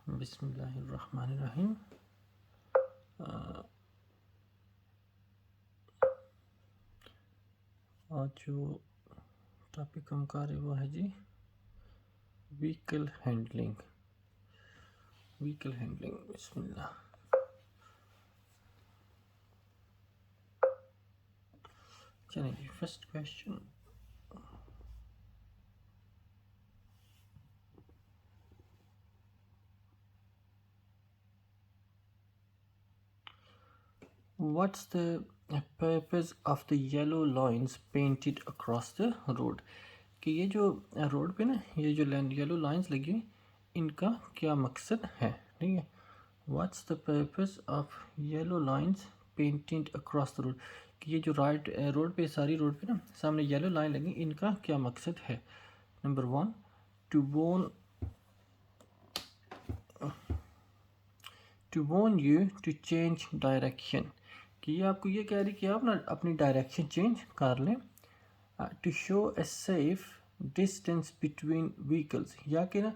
बिस्मिल्लाहिर्रहमानिर्रहीम। आज जो टॉपिक हम कर रहे वो है जी व्हीकल हैंडलिंग। बिस्मिल्लाह। चलिए जी, first question. What's the purpose of the yellow lines painted across the road? कि ये जो रोड पे ना ये जो येलो लाइंस लगी हुई, इनका क्या मकसद है? ठीक है, what's the purpose of yellow lines painted across the road? कि ये जो राइट रोड पे, सारी रोड पे ना सामने येलो लाइन लगी, इनका क्या मकसद है? Number 1, to warn you to change direction. कि ये आपको ये कह रही कि आप ना अपनी डायरेक्शन चेंज कर लें। To show a safe distance between vehicles, या कि ना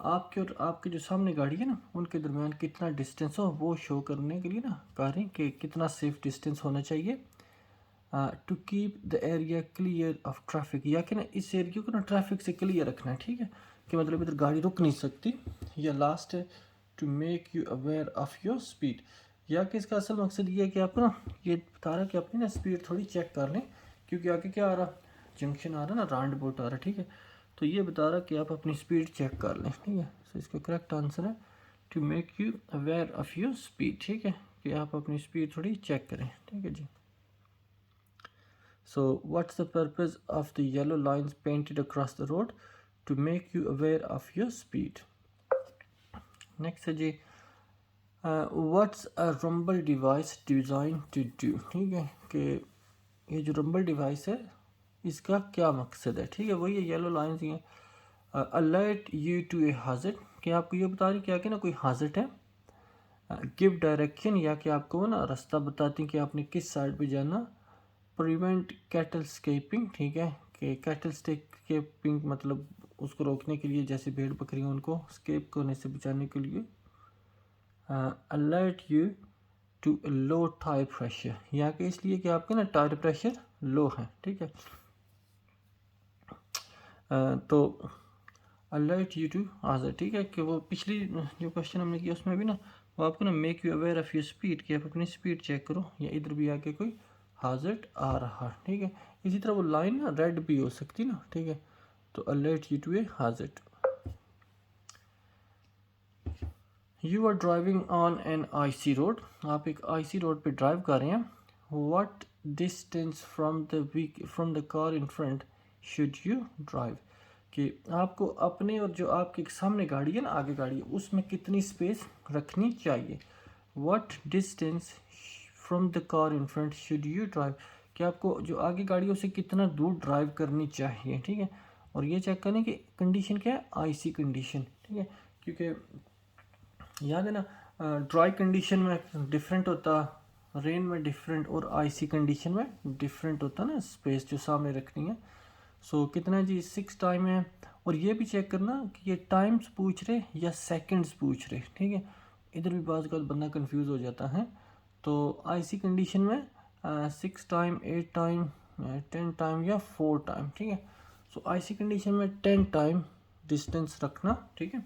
आपके और आपके जो सामने गाड़ी है ना उनके दरमियान कितना डिस्टेंस हो वो शो करने के लिए ना कह रहे हैं कि कितना सेफ डिस्टेंस होना चाहिए। To keep the area clear of traffic, या कि ना इस एरिया को ना ट्रैफिक से क्लियर रखना है। ठीक है, कि मतलब इधर गाड़ी रुक नहीं सकती। या लास्ट है to make you aware of your speed, या कि इसका असल मकसद ये है कि आपको ना ये बता रहा है कि अपनी ना स्पीड थोड़ी चेक कर लें, क्योंकि आगे क्या आ रहा, जंक्शन आ रहा ना, राउंड अबाउट आ रहा। ठीक है, तो ये बता रहा कि आप अपनी स्पीड चेक कर लें। ठीक है, तो इसका करेक्ट आंसर है to make you aware of your speed. ठीक है, कि आप अपनी स्पीड थोड़ी चेक करें। ठीक है जी। So, what's the purpose of the yellow lines painted across the road? To make you aware of your speed. Next है जी, what's a rumble device designed to do? ठीक है, कि ये जो rumble device है इसका क्या मकसद है? ठीक है, वही है येलो लाइन्स ही हैं। Alert you to a hazard, कि आपको ये बता रही क्या कि ना कोई hazard है। गिव डायरेक्शन, या कि आपको ना रास्ता बताती कि आपने किस साइड पे जाना। प्रिवेंट कैटल स्केपिंग, ठीक है, कि कैटल स्केपिंग मतलब उसको रोकने के लिए, जैसे भेड़ बकरियां उनको स्केप करने से बचाने के लिए। Alert you to low tyre pressure, या कि इसलिए कि आपके ना टायर प्रेशर लो है। ठीक है, तो अलर्ट यू टू हाजर। ठीक है, कि वो पिछली जो क्वेश्चन हमने किया उसमें भी ना वो आपको ना make you aware of your speed, कि आप अपनी स्पीड चेक करो, या इधर भी आके कोई हाजर्ड आ रहा। ठीक है, इसी तरह वो लाइन ना रेड भी हो सकती ना। ठीक है, तो alert you to a hazard. You are driving on an icy road, आप एक आईसी रोड पे ड्राइव कर रहे हैं। What distance from the car in front should you drive? कि आपको अपने और जो आपके सामने गाड़ी है ना, आगे गाड़ी है, उसमें कितनी स्पेस रखनी चाहिए। What distance from the car in front should you drive? कि आपको जो आगे गाड़ी है उसे कितना दूर ड्राइव करनी चाहिए। ठीक है, और ये चेक करें कि कंडीशन क्या है, आईसी कंडीशन। ठीक है, क्योंकि याद है ना ड्राई कंडीशन में डिफरेंट होता, रेन में डिफरेंट, और आईसी कंडीशन में डिफरेंट होता ना स्पेस जो सामने रखनी है। सो कितना जी 6 टाइम है। और ये भी चेक करना कि ये टाइम्स पूछ रहे या सेकंड्स पूछ रहे। ठीक है, इधर भी बात का बंदा कंफ्यूज हो जाता है। तो आईसी कंडीशन में 6 टाइम, 8 टाइम, 10 टाइम या 4 टाइम। ठीक है, सो आईसी कंडीशन में 10 टाइम डिस्टेंस रखना। ठीक है,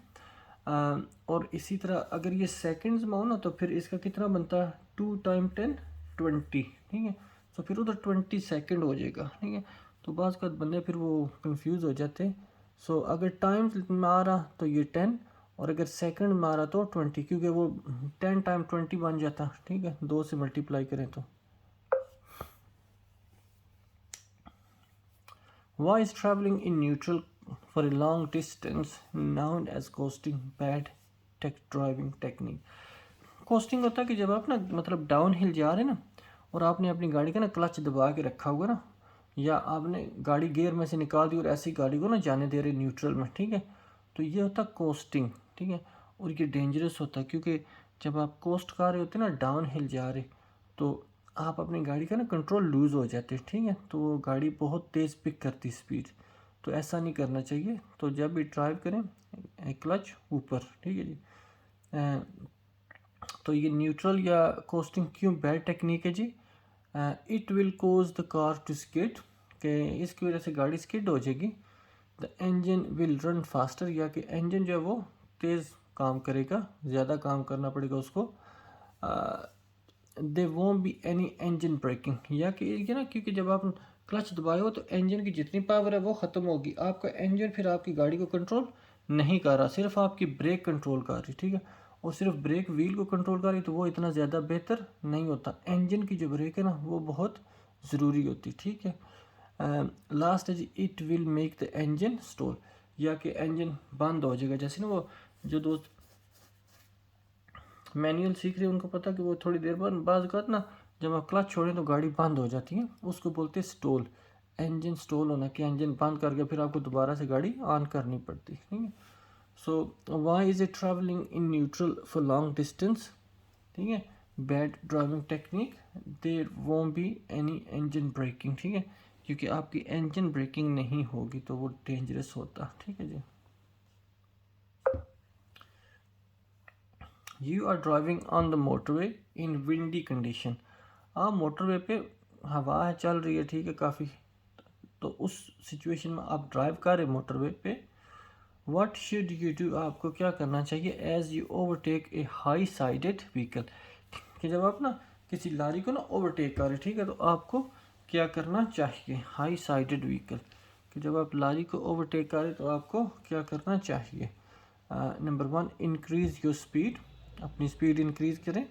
और इसी तरह अगर ये सेकंड्स में हो ना तो फिर इसका कितना बनता है, 2 टाइम 10 20। ठीक है, तो फिर उधर 20 सेकंड हो जाएगा। ठीक है, तो बाज़ का बंदे फिर वो कंफ्यूज हो जाते हैं। सो अगर टाइम में आ रहा तो ये 10, और अगर सेकंड में आ रहा तो 20, क्योंकि वो 10 टाइम 20 बन जाता। ठीक है, 2 से मल्टीप्लाई करें तो। Why is traveling in neutral for a long distance known as coasting? Bad driving technique. Costing होता है कि जब आप ना मतलब डाउन हिल जा रहे हैं ना, और आपने अपनी गाड़ी का ना क्लच दबा के रखा हुआ ना, या आपने गाड़ी गियर में से निकाल दी और ऐसी गाड़ी को ना जाने दे रहे न्यूट्रल में। ठीक है, तो ये होता है कोस्टिंग। ठीक है, और ये डेंजरस होता है, क्योंकि जब आप कोस्ट कर रहे होते हैं ना, डाउन हिल जा रहे, तो आप अपनी गाड़ी का ना कंट्रोल लूज़ हो जाते हैं। ठीक है, तो वो गाड़ी बहुत तेज़ पिक करती स्पीड, तो ऐसा नहीं करना चाहिए। तो जब भी ड्राइव करें क्लच ऊपर। ठीक है जी। तो ये न्यूट्रल या कोस्टिंग क्यों बैड टेक्निक है जी? It will cause the car to skid, कि इसकी वजह से गाड़ी स्किड हो जाएगी। The engine will run faster, या कि इंजन जो है वो तेज़ काम करेगा, ज़्यादा काम करना पड़ेगा उसको। They won't be any engine breaking, या कि ये ना, क्योंकि जब आप क्लच दबाए हो तो इंजन की जितनी पावर है वो ख़त्म होगी, आपका इंजन फिर आपकी गाड़ी को कंट्रोल नहीं कर रहा, सिर्फ आपकी ब्रेक कंट्रोल कर रही, ठीक है। और सिर्फ ब्रेक व्हील को कंट्रोल कर रही तो वो इतना ज़्यादा बेहतर नहीं होता। इंजन की जो ब्रेक है ना वो बहुत ज़रूरी होती, ठीक है। लास्ट है जी, it will make the engine stall, या कि इंजन बंद हो जाएगा। जैसे ना वो जो दोस्त मैनुअल सीख रहे हैं उनको पता कि वो थोड़ी देर बाद बाज़ औक़ात ना जब आप क्लच छोड़ें तो गाड़ी बंद हो जाती है, उसको बोलते हैं स्टॉल। इंजन स्टॉल होना कि इंजन बंद करके फिर आपको दोबारा से गाड़ी ऑन करनी पड़ती है, ठीक है। So why is it travelling in neutral for long distance, ठीक है। Bad driving technique, there won't be any engine braking, ठीक है, क्योंकि आपकी इंजन ब्रेकिंग नहीं होगी तो वो डेंजरस होता, ठीक है जी। You are driving on the motorway in windy condition, आप मोटरवे पे हवा है चल रही है, ठीक है, काफ़ी, तो उस सिचुएशन में आप ड्राइव कर रहे मोटरवे पे। व्हाट शुड यू डू, आपको क्या करना चाहिए? As you overtake a high sided vehicle, कि जब आप ना किसी लारी को ना ओवरटेक कर रहे, ठीक है, तो आपको क्या करना चाहिए? हाई साइडेड व्हीकल, कि जब आप लारी को ओवरटेक करें तो आपको क्या करना चाहिए? नंबर 1, इंक्रीज़ योर स्पीड, अपनी स्पीड इंक्रीज़ करें।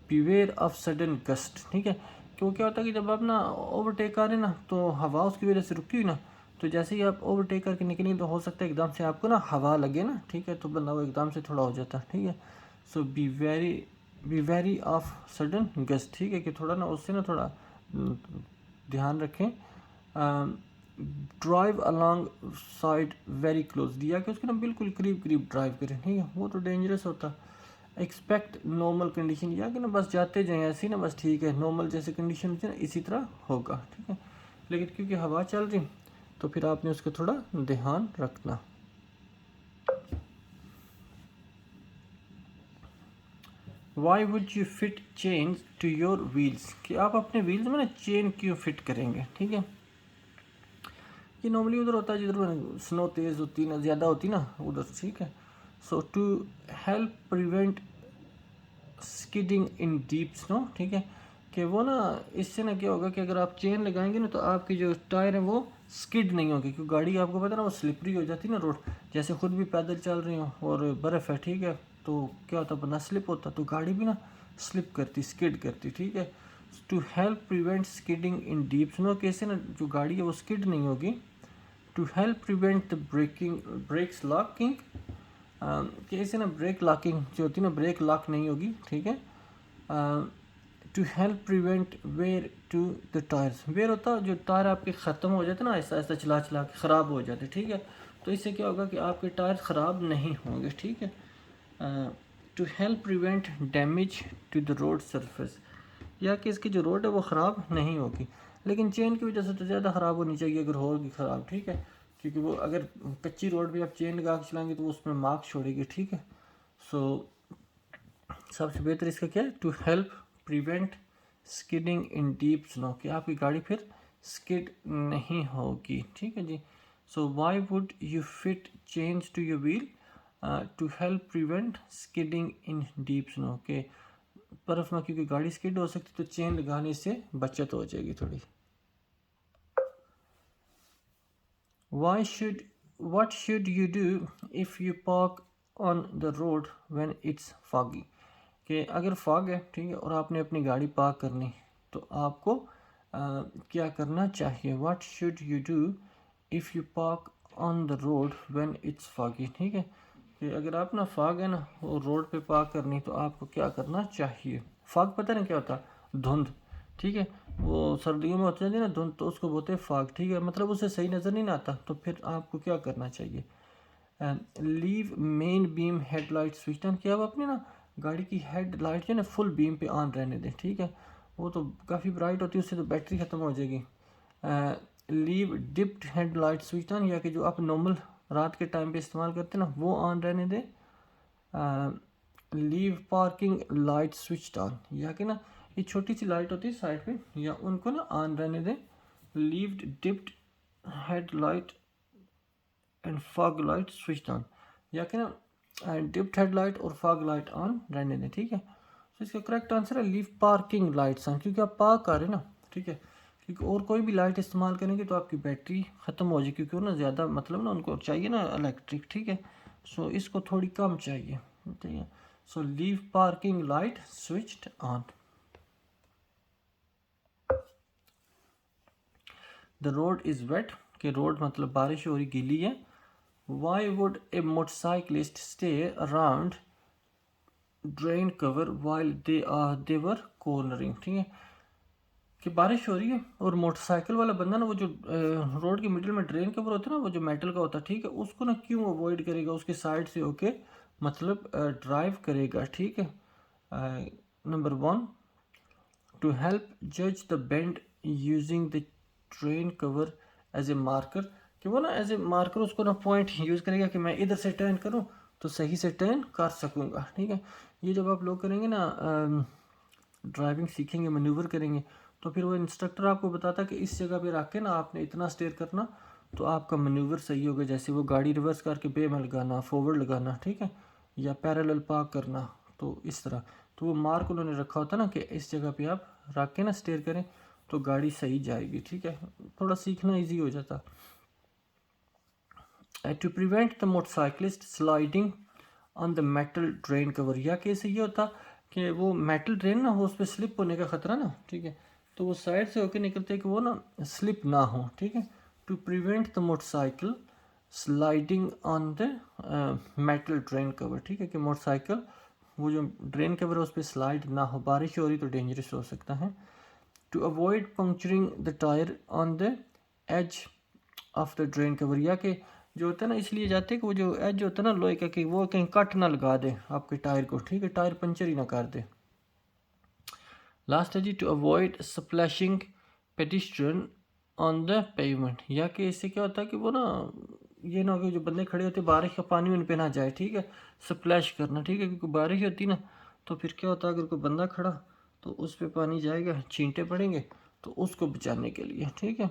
बीवेयर ऑफ सडन गस्ट, ठीक है, क्यों क्या होता है कि जब आप ना ओवरटेक कर रहे हैं ना तो हवा उसकी वजह से रुकी हुई ना, तो जैसे ही आप ओवरटेक करके निकलेंगे तो हो सकता है एकदम से आपको ना हवा लगे ना, ठीक है, तो बंदा वो एकदम से थोड़ा हो जाता है, ठीक है। So be wary of sudden gust, ठीक है, कि थोड़ा ना उससे ना थोड़ा ध्यान रखें। Drive along side very close, दिया कि उसके ना बिल्कुल करीब करीब ड्राइव करें, ठीक है, वो तो डेंजरस होता है। एक्सपेक्ट नॉर्मल कंडीशन, या कि ना बस जाते जाएँ ऐसे ही ना, बस ठीक है, नॉर्मल जैसे कंडीशन होती है ना इसी तरह होगा, ठीक है। लेकिन क्योंकि हवा चल रही तो फिर आपने उसका थोड़ा ध्यान रखना। Why would you fit chain to your wheels, कि आप अपने व्हील्स में ना चेन क्यों फिट करेंगे, ठीक है। ये नॉर्मली उधर होता है जिधर स्नो तेज़ होती ना, ज़्यादा होती ना उधर, ठीक है। So to help prevent skidding in deep snow, ठीक है, कि वो ना इससे ना क्या होगा कि अगर आप चेन लगाएंगे ना तो आपकी जो टायर है वो स्किड नहीं होगी, क्योंकि गाड़ी आपको पता है ना वो स्लिपरी हो जाती है ना रोड, जैसे खुद भी पैदल चल रही हो और बर्फ़ है, ठीक है, तो क्या होता बंदा स्लिप होता, तो गाड़ी भी ना स्लिप करती, स्किड करती, ठीक है। To help prevent skidding in deep snow, कैसे ना जो गाड़ी है वो स्किड नहीं होगी। To help prevent the brakes locking, कि ऐसे ना ब्रेक लॉकिंग जो होती है ना ब्रेक लॉक नहीं होगी, ठीक है। To help prevent wear to the tyres, wear होता है जो टायर आपके ख़त्म हो जाते ना ऐसा ऐसा चला चला के ख़राब हो जाते, ठीक है, तो इससे क्या होगा कि आपके टायर ख़राब नहीं होंगे, ठीक है। To help prevent damage to the road surface, या कि इसकी जो रोड है वो ख़राब नहीं होगी, लेकिन चेन की वजह से तो ज़्यादा ख़राब होनी चाहिए अगर होगी ख़राब, ठीक है, क्योंकि वो अगर कच्ची रोड भी आप चेन लगा के चलाएंगे तो उसमें मार्क छोड़ेगी, ठीक है। सो सबसे बेहतर इसका क्या है? To help prevent skidding in deep snow, कि आपकी गाड़ी फिर स्किड नहीं होगी, ठीक है जी। So why would you fit change to your wheel? To help prevent skidding in deep snow, के बर्फ़ में क्योंकि गाड़ी स्किड हो सकती तो चेन लगाने से बचत हो जाएगी थोड़ी। Why should what should you do if you park on the road when it's foggy? कि अगर फॉग है, ठीक है, और आपने अपनी गाड़ी पार्क करनी तो आपको क्या करना चाहिए? What should you do if you park on the road when it's foggy? ठीक है, कि अगर आप ना फॉग है ना और रोड पे पार्क करनी तो आपको क्या करना चाहिए? फॉग पता नहीं क्या होता? धुंध, ठीक है, वो सर्दियों में होती है ना धुंध, तो उसको बोलते हैं फॉग, ठीक है, मतलब उसे सही नज़र नहीं ना आता, तो फिर आपको क्या करना चाहिए? Leave main beam headlight switch on, किया आप अपनी ना गाड़ी की हेडलाइट जो है ना फुल बीम पे ऑन रहने दें, ठीक है, वो तो काफ़ी ब्राइट होती है उससे तो बैटरी ख़त्म हो जाएगी। Leave dipped headlight switch on, या कि जो आप नॉर्मल रात के टाइम पे इस्तेमाल करते हैं ना वो ऑन रहने दें। Leave parking light switch on, या कि ना ये छोटी सी लाइट होती है साइड पे, या उनको ना ऑन रहने दें। Leave dipped headlight and fog light switch on, या कि ना डिप्ड हेडलाइट और फॉग लाइट ऑन रहने दें, ठीक है। तो इसका करेक्ट आंसर है लीव पार्किंग लाइट्स ऑन, क्योंकि आप पार्क कर रहे हैं ना, ठीक है। क्योंकि और कोई भी लाइट इस्तेमाल करेंगे तो आपकी बैटरी ख़त्म हो जाएगी, क्योंकि वो ना ज़्यादा मतलब ना उनको चाहिए ना इलेक्ट्रिक, ठीक है। सो इसको थोड़ी कम चाहिए, ठीक है। So leave parking light switched on. The road is wet, कि रोड मतलब बारिश हो रही, गीली है। Why would a motorcyclist stay around drain cover while they were cornering, ठीक है। कि बारिश हो रही है और मोटरसाइकिल वाला बंदा ना वो जो रोड के मिडिल में ड्रेन कवर होता है ना, वो जो मेटल का होता है, ठीक है, उसको ना क्यों अवॉइड करेगा, उसके साइड से होके मतलब ड्राइव करेगा, ठीक है। नंबर 1, टू हेल्प जज the bend using the drain cover as a marker, कि वो ना एज ए मार्कर उसको ना पॉइंट यूज़ करेगा कि मैं इधर से टर्न करूँ तो सही से टर्न कर सकूँगा, ठीक है। ये जब आप लोग करेंगे ना ड्राइविंग सीखेंगे, मैन्यूवर करेंगे, तो फिर वो इंस्ट्रक्टर आपको बताता कि इस जगह पे रख के ना आपने इतना स्टेयर करना तो आपका मैन्यूवर सही होगा। जैसे वो गाड़ी रिवर्स करके बे में लगाना, फॉरवर्ड लगाना, ठीक है, या पैरेलल पार्क करना, तो इस तरह। तो वो मार्क उन्होंने रखा होता ना कि इस जगह पे आप रख के ना स्टेयर करें तो गाड़ी सही जाएगी, ठीक है। थोड़ा सीखना ईजी हो जाता। To prevent the motorcyclist sliding on the metal drain cover, या कैसे ये होता कि वो मेटल ड्रेन ना हो, उस पर स्लिप होने का ख़तरा ना, ठीक है, तो वो साइड से होकर निकलते हैं कि वो ना स्लिप ना हो, ठीक है। To prevent the motorcycle sliding on the metal drain cover, ठीक है, कि मोटरसाइकिल वो जो ड्रेन कवर है उस पर स्लाइड ना हो, बारिश हो रही तो डेंजरस हो सकता है। To avoid puncturing the tyre on the edge of the drain cover, या कि जो होता है ना इसलिए जाते हैं कि वो जो एज होता है ना लोहे का, कि वो कहीं कट ना लगा दे आपके टायर को, ठीक है, टायर पंचर ही ना कर दे। लास्ट है जी, to avoid splashing pedestrian on the pavement, या कि इससे क्या होता है कि वो ना ये ना हो कि जो बंदे खड़े होते बारिश का पानी उन पे ना जाए, ठीक है, स्प्लैश करना, ठीक है, क्योंकि बारिश होती ना तो फिर क्या होता है अगर कोई बंदा खड़ा तो उस पर पानी जाएगा, छींटे पड़ेंगे, तो उसको बचाने के लिए, ठीक है।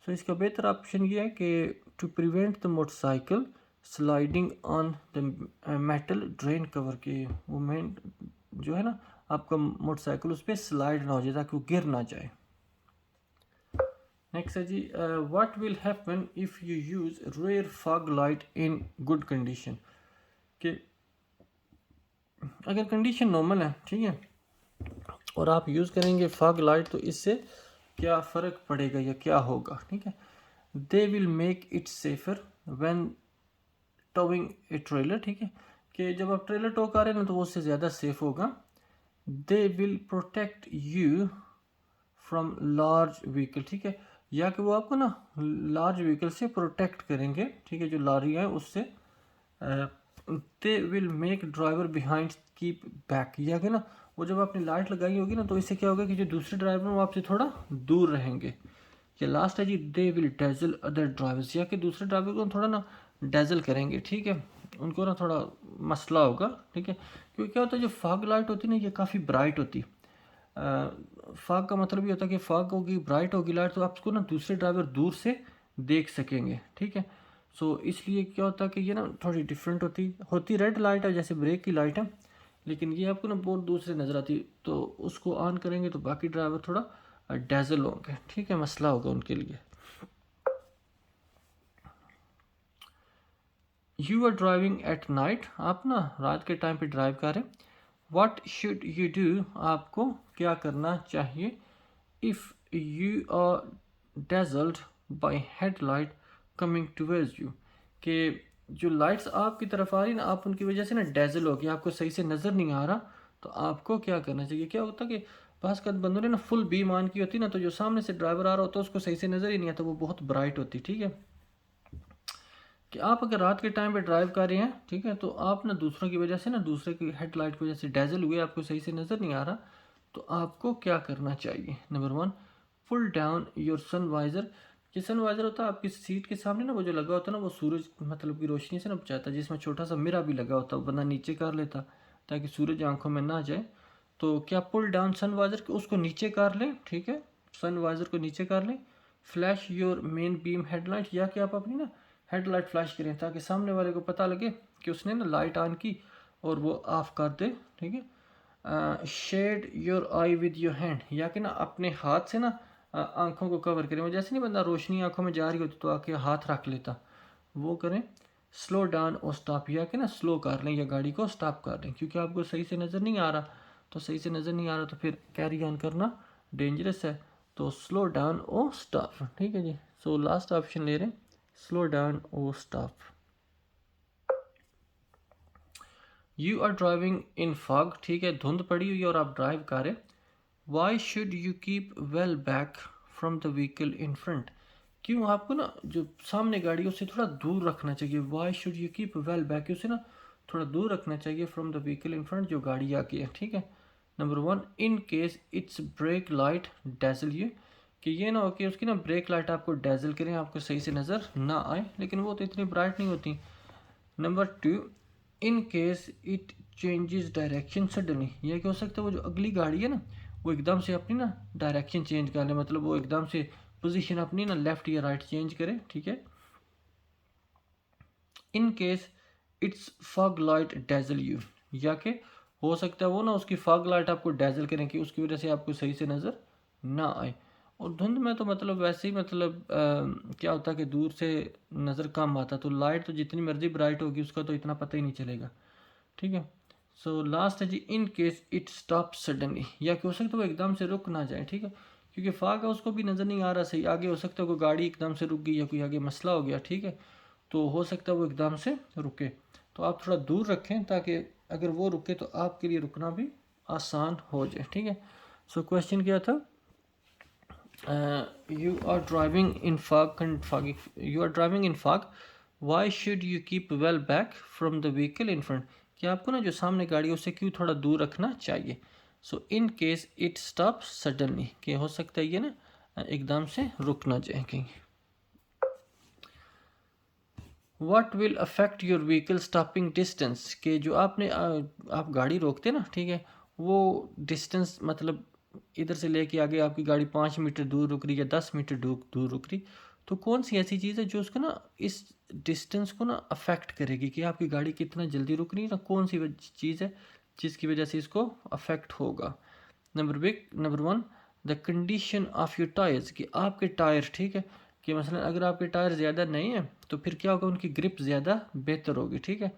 सो इसका बेहतर ऑप्शन ये है कि to prevent the motorcycle sliding on the metal drain cover, के वो मेन जो है ना आपका मोटरसाइकिल उस पर स्लाइड ना हो जाए ताकि वो गिर ना जाए। नेक्स्ट है जी, what will happen if you use rear fog light in good condition, कि अगर कंडीशन नॉर्मल है, ठीक है, और आप यूज़ करेंगे फॉग लाइट तो इससे क्या फ़र्क पड़ेगा या क्या होगा, ठीक है। They will make it safer when towing A trailer, ठीक है, कि जब आप ट्रेलर टो कर रहे हैं ना तो वो उससे ज़्यादा सेफ होगा। They will protect you from large vehicle, ठीक है, या कि वो आपको ना लार्ज व्हीकल से प्रोटेक्ट करेंगे, ठीक है, जो लारी है उससे। They will make driver behind keep back, या कि ना वो जब आपने लाइट लगाई होगी ना तो इससे क्या होगा कि जो दूसरे ड्राइवर हैं वो आपसे थोड़ा दूर रहेंगे। या लास्ट है जी, they will dazzle other drivers, या कि दूसरे ड्राइवर को थोड़ा ना डेजल करेंगे, ठीक है, उनको ना थोड़ा मसला होगा, ठीक है। क्योंकि क्या होता है जो फॉग लाइट होती है ना ये काफ़ी ब्राइट होती है। फॉग का मतलब ये होता है कि फॉग होगी, ब्राइट होगी लाइट, तो आपको ना दूसरे ड्राइवर दूर से देख सकेंगे, ठीक है। सो इसलिए क्या होता है कि ये ना थोड़ी डिफरेंट होती रेड लाइट है जैसे ब्रेक की लाइट है, लेकिन ये आपको ना बहुत दूर से नज़र आती, तो उसको ऑन करेंगे तो बाकी ड्राइवर थोड़ा डेजल होंगे, ठीक है, मसला होगा उनके लिए। You are driving at night, आप ना रात के टाइम पे ड्राइव करें। व्हाट शुड यू डू, आपको क्या करना चाहिए। If you are dazzled by headlight coming towards you, कि जो लाइट्स आपकी तरफ आ रही ना आप उनकी वजह से ना डेजल हो गया, आपको सही से नज़र नहीं आ रहा, तो आपको क्या करना चाहिए। क्या होता कि पास का बंदों ने ना फुल बीम ऑन की होती ना, तो जो सामने से ड्राइवर आ रहा होता है उसको सही से नज़र ही नहीं आता, वो बहुत ब्राइट होती, ठीक है। कि आप अगर रात के टाइम पे ड्राइव कर रहे हैं, ठीक है, तो आप ना दूसरों की वजह से ना दूसरे की हेडलाइट की वजह से डेजल हुए, आपको सही से नज़र नहीं आ रहा, तो आपको क्या करना चाहिए। Number 1, pull down your sun visor, कि सन वाइज़र होता है आपकी सीट के सामने ना वो जो लगा होता है ना वो सूरज मतलब की रोशनी से ना बचाता है, जिसमें छोटा सा मिरा भी लगा होता है, बंदा नीचे कर लेता ताकि सूरज आंखों में ना जाए। तो क्या पुल डाउन सन वाइजर, उसको नीचे कर लें, ठीक है, सन वाइजर को नीचे कर लें। Flash your main beam headlight, या कि आप अपनी ना हेडलाइट फ्लैश करें ताकि सामने वाले को पता लगे कि उसने ना लाइट ऑन की और वो ऑफ कर दे, ठीक है। Shade your eye with your hand, या कि ना अपने हाथ से ना आंखों को कवर करें। वो जैसे नहीं बंदा रोशनी आंखों में जा रही होती तो आके हाथ रख लेता, वो करें। स्लो डाउन और स्टॉप, या कि ना स्लो कर लें या गाड़ी को स्टॉप कर लें, क्योंकि आपको सही से नज़र नहीं आ रहा। तो सही से नज़र नहीं आ रहा तो फिर कैरी ऑन करना डेंजरस है। तो स्लो डाउन और स्टॉप, ठीक है जी। सो लास्ट ऑप्शन ले रहे हैं, स्लो डाउन और stop. You are driving in fog, ठीक है, धुंध पड़ी हुई है और आप ड्राइव कर रहे। Y should you keep well back from the vehicle in front, क्यों आपको ना जो सामने गाड़ी है उससे थोड़ा दूर रखना चाहिए। Y should you keep well back, उसे ना थोड़ा दूर रखना चाहिए from the vehicle in front, जो गाड़ी आके है, ठीक है। Number 1, in case it's brake light dazzle you, कि ये ना हो कि उसकी ना ब्रेक लाइट आपको डैजल करें, आपको सही से नज़र ना आए, लेकिन वो तो इतनी ब्राइट नहीं होती। Number 2, in case it changes direction suddenly, यह क्या हो सकता है वो जो अगली गाड़ी है ना वो एकदम से अपनी ना डायरेक्शन चेंज कर ले, मतलब वो एकदम से पोजीशन अपनी ना लेफ्ट या राइट चेंज करे, ठीक है। In case it's fog light dazzle you, या कि हो सकता है वो ना उसकी फॉग लाइट आपको डैजल करें कि उसकी वजह से आपको सही से नज़र ना आए। और धुंध में तो मतलब वैसे ही मतलब क्या होता है कि दूर से नज़र कम आता, तो लाइट तो जितनी मर्जी ब्राइट होगी उसका तो इतना पता ही नहीं चलेगा, ठीक है। सो लास्ट है जी, in case it stop suddenly, या कि हो सकता है वो एकदम से रुक ना जाए, ठीक है, क्योंकि फाग है उसको भी नज़र नहीं आ रहा सही, आगे हो सकता है कोई गाड़ी एकदम से रुक गई या कोई आगे मसला हो गया, ठीक है, तो हो सकता है वो एकदम से रुके। तो आप थोड़ा दूर रखें ताकि अगर वो रुके तो आपके लिए रुकना भी आसान हो जाए, ठीक है। सो क्वेश्चन क्या था, you are driving in fog, you are driving in fog, why should you keep well back from the vehicle in front, कि आपको ना जो सामने गाड़ी है उससे क्यों थोड़ा दूर रखना चाहिए। So in case it stop suddenly, कि हो सकता है ये ना एकदम से रुक ना जाए कहीं। What will affect your vehicle stopping distance, के जो आपने आप गाड़ी रोकते ना, ठीक है, वो डिस्टेंस मतलब इधर से लेके आगे आपकी गाड़ी 5 मीटर दूर रुक रही या 10 मीटर दूर रुक रही, तो कौन सी ऐसी चीज़ है जो उसको ना इस डिस्टेंस को ना अफेक्ट करेगी कि आपकी गाड़ी कितना जल्दी रुक रही है ना, कौन सी चीज़ है जिसकी वजह से इसको अफेक्ट होगा। Number 1, the condition of your tyres, कि आपके टायर, ठीक है, कि मसलन अगर आपके टायर ज़्यादा नहीं है तो फिर क्या होगा, उनकी ग्रिप ज़्यादा बेहतर होगी, ठीक है।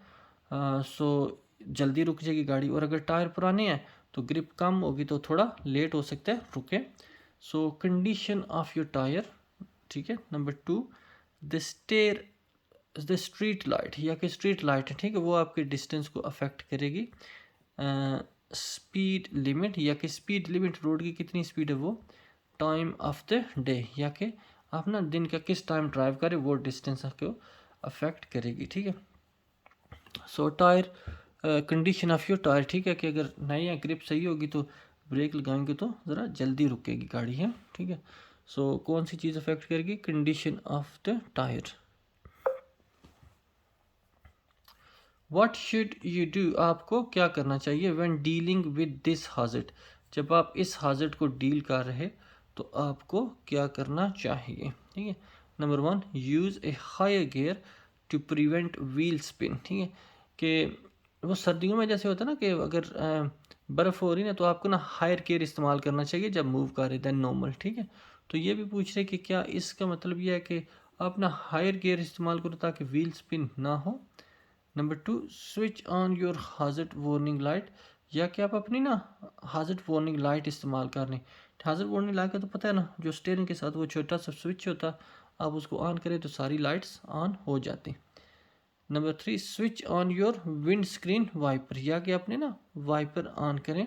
सो जल्दी रुक जाएगी गाड़ी, और अगर टायर पुराने हैं तो ग्रिप कम होगी तो थोड़ा लेट हो सकता है रुके। सो कंडीशन ऑफ योर टायर, ठीक है। नंबर 2, द स्ट्रीट लाइट, या कि स्ट्रीट लाइट है, ठीक है, वो आपके डिस्टेंस को अफेक्ट करेगी। स्पीड लिमिट, या कि स्पीड लिमिट रोड की कितनी स्पीड है वो। टाइम ऑफ द डे, या कि आप ना दिन का किस टाइम ड्राइव करें वो डिस्टेंस को अफेक्ट करेगी, ठीक है। So tyre condition of your tyre, ठीक है, कि अगर नई या ग्रिप सही होगी तो ब्रेक लगाएंगे तो ज़रा जल्दी रुकेगी गाड़ी है, ठीक है। सो कौन सी चीज़ अफेक्ट करेगी, condition of the tyre. What should you do, आपको क्या करना चाहिए व्हेन डीलिंग विद दिस हाजर्ड, जब आप इस हाजर्ड को डील कर रहे तो आपको क्या करना चाहिए, ठीक है। Number 1, use a higher gear to prevent wheel spin, ठीक है, कि वो सर्दियों में जैसे होता है ना कि अगर बर्फ़ हो रही है ना तो आपको ना हायर गियर इस्तेमाल करना चाहिए जब मूव कर रहे दैन नॉर्मल, ठीक है। तो ये भी पूछ रहे कि क्या इसका मतलब ये है कि आप ना हायर गियर इस्तेमाल करो ताकि व्हील स्पिन ना हो। Number 2, switch on your hazard warning light, या कि आप अपनी ना हाजर्ड वार्निंग लाइट इस्तेमाल कर लें। हाजर्ड वार्निंग लाइट का तो पता है ना, जो स्टीयरिंग के साथ वो छोटा सा स्विच होता, आप उसको ऑन करें तो सारी लाइट्स ऑन हो जाती। Number 3, switch on your windscreen wiper, या कि अपने ना वाइपर ऑन करें।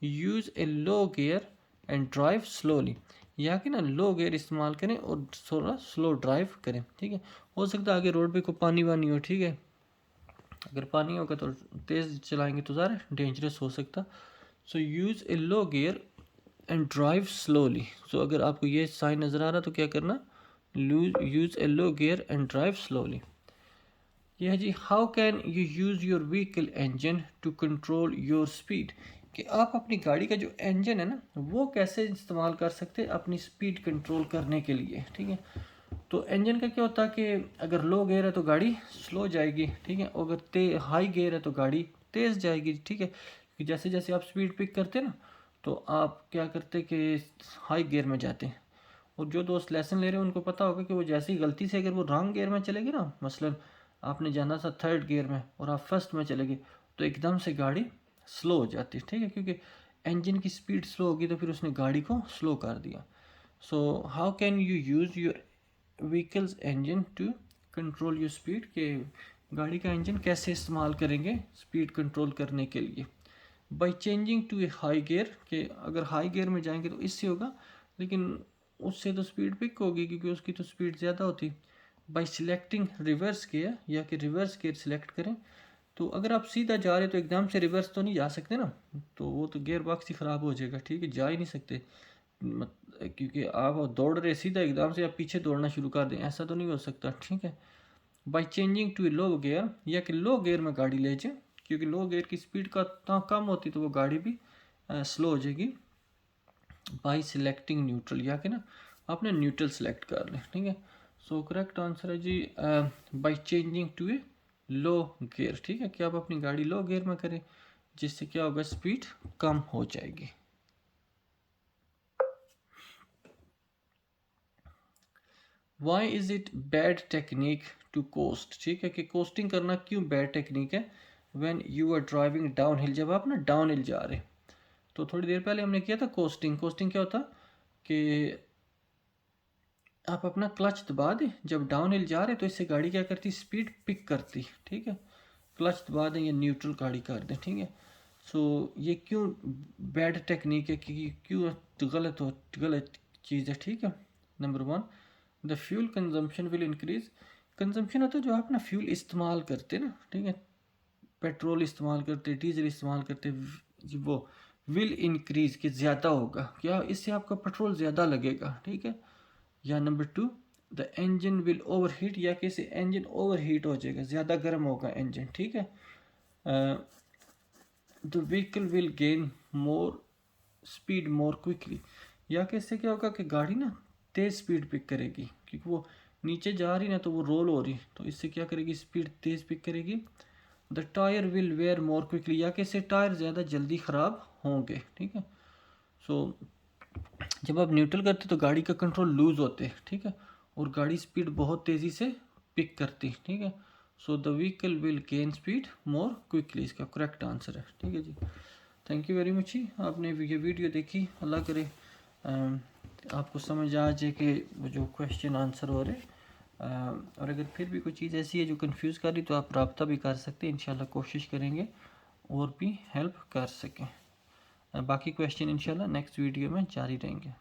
Use a low gear and drive slowly, या कि ना लो गियर इस्तेमाल करें और थोड़ा स्लो ड्राइव करें, ठीक है। हो सकता है आगे रोड पे कोई पानी वानी हो, ठीक है, अगर पानी होगा तो तेज़ चलाएंगे तो ज़्यादा डेंजरस हो सकता। So use a low gear and drive slowly, so अगर आपको ये साइन नज़र आ रहा तो क्या करना, use a low gear and drive slowly. ये है जी, how can you use your vehicle engine to control your speed, कि आप अपनी गाड़ी का जो इंजन है ना वो कैसे इस्तेमाल कर सकते हैं अपनी स्पीड कंट्रोल करने के लिए। ठीक है, तो इंजन का क्या होता है कि अगर लो गियर है तो गाड़ी स्लो जाएगी, ठीक है, और अगर हाई गियर है तो गाड़ी तेज़ जाएगी। ठीक है, कि जैसे जैसे आप स्पीड पिक करते हैं ना तो आप क्या करते कि हाई गियर में जाते हैं, और जो दोस्त लेसन ले रहे हैं उनको पता होगा कि वो जैसे ही गलती से अगर वो रॉन्ग गियर में चलेगी ना, मसलन आपने जाना था थर्ड गियर में और आप फर्स्ट में चले गए, तो एकदम से गाड़ी स्लो हो जाती है। ठीक है, क्योंकि इंजन की स्पीड स्लो होगी तो फिर उसने गाड़ी को स्लो कर दिया। So how can you use your vehicle's engine to control your speed, के गाड़ी का इंजन कैसे इस्तेमाल करेंगे स्पीड कंट्रोल करने के लिए। By changing to a high gear, के अगर हाई गियर में जाएंगे तो इससे होगा, लेकिन उससे तो स्पीड पिक होगी क्योंकि उसकी तो स्पीड ज़्यादा होती। बाई सिलेक्टिंग रिवर्स गियर, या कि रिवर्स गियर सिलेक्ट करें, तो अगर आप सीधा जा रहे हो तो एकदम से रिवर्स तो नहीं जा सकते ना, तो वो तो गियर बॉक्स ही ख़राब हो जाएगा। ठीक है, जा ही नहीं सकते, क्योंकि आप दौड़ रहे सीधा एकदम से आप पीछे दौड़ना शुरू कर दें, ऐसा तो नहीं हो सकता। ठीक है, by changing to a low gear, या कि लो गियर में गाड़ी ले जाए, क्योंकि लो गियर की स्पीड का कम होती तो वो गाड़ी भी स्लो हो जाएगी। बाई सिलेक्टिंग न्यूट्रल, या कि ना आपने न्यूट्रल सेलेक्ट कर लें। ठीक है, सो करेक्ट आंसर है जी by changing to a low gear. ठीक है, कि आप अपनी गाड़ी लो गियर में करें, जिससे क्या होगा, स्पीड कम हो जाएगी। Why is it bad technique to coast, ठीक है, कि कोस्टिंग करना क्यों बैड टेक्निक है। When you are driving downhill, जब आप ना डाउन हिल जा रहे, तो थोड़ी देर पहले हमने किया था कोस्टिंग। कोस्टिंग क्या होता कि आप अपना क्लच दबा दें जब डाउन हिल जा रहे, तो इससे गाड़ी क्या करती, स्पीड पिक करती। ठीक है, क्लच दबा दें या न्यूट्रल गाड़ी कर दें। ठीक है, सो ये क्यों बैड टेक्निक है, कि क्यों गलत चीज़ है। ठीक है, number 1, the fuel consumption will increase. Consumption होता है जो आप ना फ्यूल इस्तेमाल करते ना, ठीक है, पेट्रोल इस्तेमाल करते, डीजल इस्तेमाल करते, वो विल इंक्रीज, कि ज़्यादा होगा, क्या इससे आपका पेट्रोल ज़्यादा लगेगा। ठीक है, या number 2, the engine will over heat, या कि इससे इंजन ओवर हीट हो जाएगा, ज़्यादा गर्म होगा इंजन। ठीक है, the vehicle will gain more speed more quickly, या कि इससे क्या होगा कि गाड़ी ना तेज़ स्पीड पिक करेगी, क्योंकि वो नीचे जा रही ना तो वो रोल हो रही, तो इससे क्या करेगी, स्पीड तेज़ पिक करेगी। The tyre will where more quickly, या कि इससे टायर ज़्यादा जल्दी ख़राब होंगे। ठीक है, सो जब आप न्यूट्रल करते तो गाड़ी का कंट्रोल लूज़ होते। ठीक है, और गाड़ी स्पीड बहुत तेज़ी से पिक करती। ठीक है, so the vehicle will gain speed more quickly, इसका करेक्ट आंसर है। ठीक है जी, थैंक यू वेरी मच जी, आपने ये वीडियो देखी। अल्लाह करे आपको समझ आ जाए कि वो जो क्वेश्चन आंसर हो रहे। और अगर फिर भी कोई चीज़ ऐसी है जो कंफ्यूज कर रही तो आप रब्ता भी कर सकते हैं, इंशाल्लाह कोशिश करेंगे और भी हेल्प कर सकें। बाकी क्वेश्चन इंशाल्लाह नेक्स्ट वीडियो में जारी रहेंगे।